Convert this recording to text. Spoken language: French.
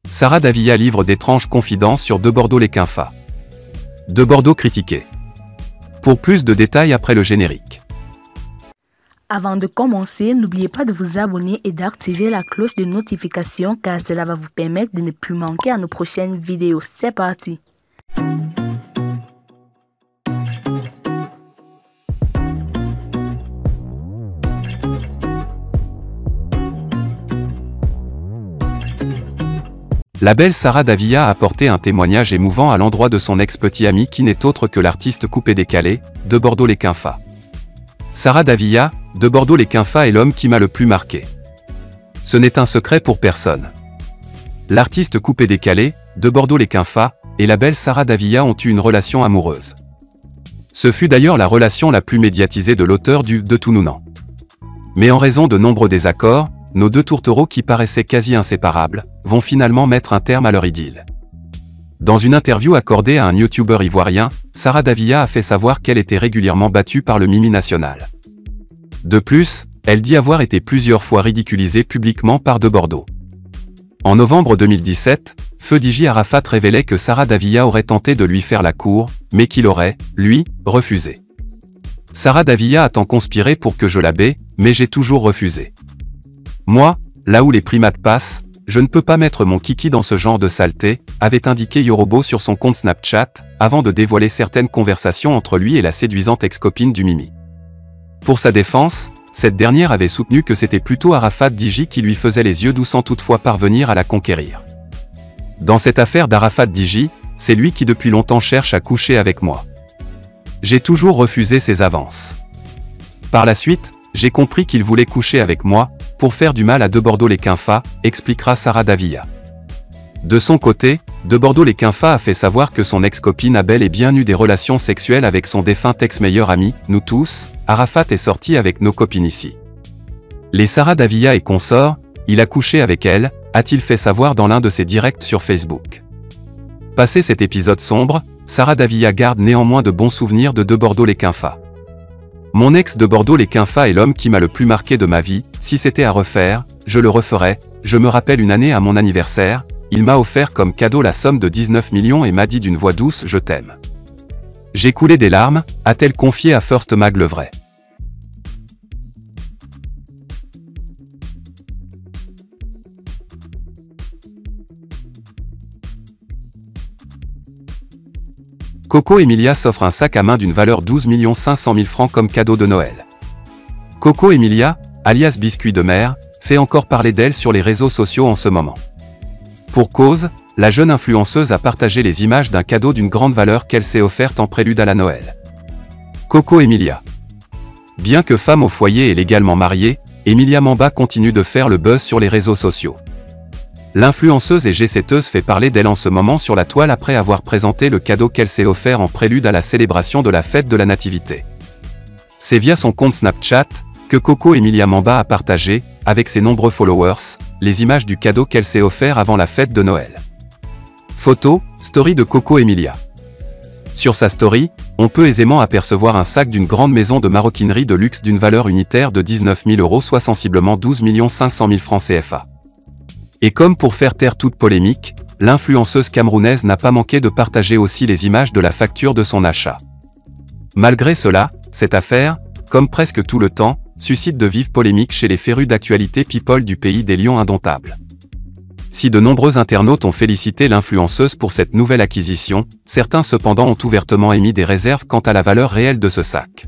Sara Davia livre d'étranges confidences sur De Bordeaux les Quinfa. De Bordeaux critiqué. Pour plus de détails après le générique. Avant de commencer, n'oubliez pas de vous abonner et d'activer la cloche de notification car cela va vous permettre de ne plus manquer à nos prochaines vidéos. C'est parti! La belle Sara Davia a apporté un témoignage émouvant à l'endroit de son ex-petit ami qui n'est autre que l'artiste coupé-décalé, De Bordeaux les Quinfa. Sara Davia, De Bordeaux les Quinfa est l'homme qui m'a le plus marqué. Ce n'est un secret pour personne. L'artiste coupé-décalé, De Bordeaux les Quinfa, et la belle Sara Davia ont eu une relation amoureuse. Ce fut d'ailleurs la relation la plus médiatisée de l'auteur du De Tounounans. Mais en raison de nombreux désaccords, nos deux tourtereaux qui paraissaient quasi inséparables, vont finalement mettre un terme à leur idylle. Dans une interview accordée à un youtubeur ivoirien, Sara Davia a fait savoir qu'elle était régulièrement battue par le Mimi national. De plus, elle dit avoir été plusieurs fois ridiculisée publiquement par De Bordeaux. En novembre 2017, Feu DJ Arafat révélait que Sara Davia aurait tenté de lui faire la cour, mais qu'il aurait, lui, refusé. Sara Davia a tant conspiré pour que je la baie, mais j'ai toujours refusé. Moi, là où les primates passent, je ne peux pas mettre mon kiki dans ce genre de saleté, avait indiqué Yorobo sur son compte Snapchat, avant de dévoiler certaines conversations entre lui et la séduisante ex-copine du Mimi. Pour sa défense, cette dernière avait soutenu que c'était plutôt Arafat DJ qui lui faisait les yeux doux sans toutefois parvenir à la conquérir. Dans cette affaire d'Arafat DJ, c'est lui qui depuis longtemps cherche à coucher avec moi. J'ai toujours refusé ses avances. Par la suite, j'ai compris qu'il voulait coucher avec moi, pour faire du mal à De Bordeaux les Quinfa, expliquera Sara Davia. De son côté, De Bordeaux les Quinfa a fait savoir que son ex-copine a bel et bien eu des relations sexuelles avec son défunt ex-meilleur ami, nous tous, Arafat est sorti avec nos copines ici. Les Sara Davia et consorts, il a couché avec elle, a-t-il fait savoir dans l'un de ses directs sur Facebook. Passé cet épisode sombre, Sara Davia garde néanmoins de bons souvenirs de Bordeaux les Quinfa. Mon ex De Bordeaux les Quinfa est l'homme qui m'a le plus marqué de ma vie, si c'était à refaire, je le referais, je me rappelle une année à mon anniversaire, il m'a offert comme cadeau la somme de 19 millions et m'a dit d'une voix douce « Je t'aime ». J'ai coulé des larmes, a-t-elle confié à First Mag le vrai. Coco Emilia s'offre un sac à main d'une valeur 12 500 000 francs comme cadeau de Noël. Coco Emilia, alias Biscuit de mer, fait encore parler d'elle sur les réseaux sociaux en ce moment. Pour cause, la jeune influenceuse a partagé les images d'un cadeau d'une grande valeur qu'elle s'est offerte en prélude à la Noël. Coco Emilia. Bien que femme au foyer et légalement mariée, Emilia Mamba continue de faire le buzz sur les réseaux sociaux. L'influenceuse et jet-setteuse fait parler d'elle en ce moment sur la toile après avoir présenté le cadeau qu'elle s'est offert en prélude à la célébration de la fête de la Nativité. C'est via son compte Snapchat que Coco Emilia Mamba a partagé, avec ses nombreux followers, les images du cadeau qu'elle s'est offert avant la fête de Noël. Photo, story de Coco Emilia. Sur sa story, on peut aisément apercevoir un sac d'une grande maison de maroquinerie de luxe d'une valeur unitaire de 19 000 €, soit sensiblement 12 500 000 francs CFA. Et comme pour faire taire toute polémique, l'influenceuse camerounaise n'a pas manqué de partager aussi les images de la facture de son achat. Malgré cela, cette affaire, comme presque tout le temps, suscite de vives polémiques chez les férus d'actualité people du pays des lions indomptables. Si de nombreux internautes ont félicité l'influenceuse pour cette nouvelle acquisition, certains cependant ont ouvertement émis des réserves quant à la valeur réelle de ce sac.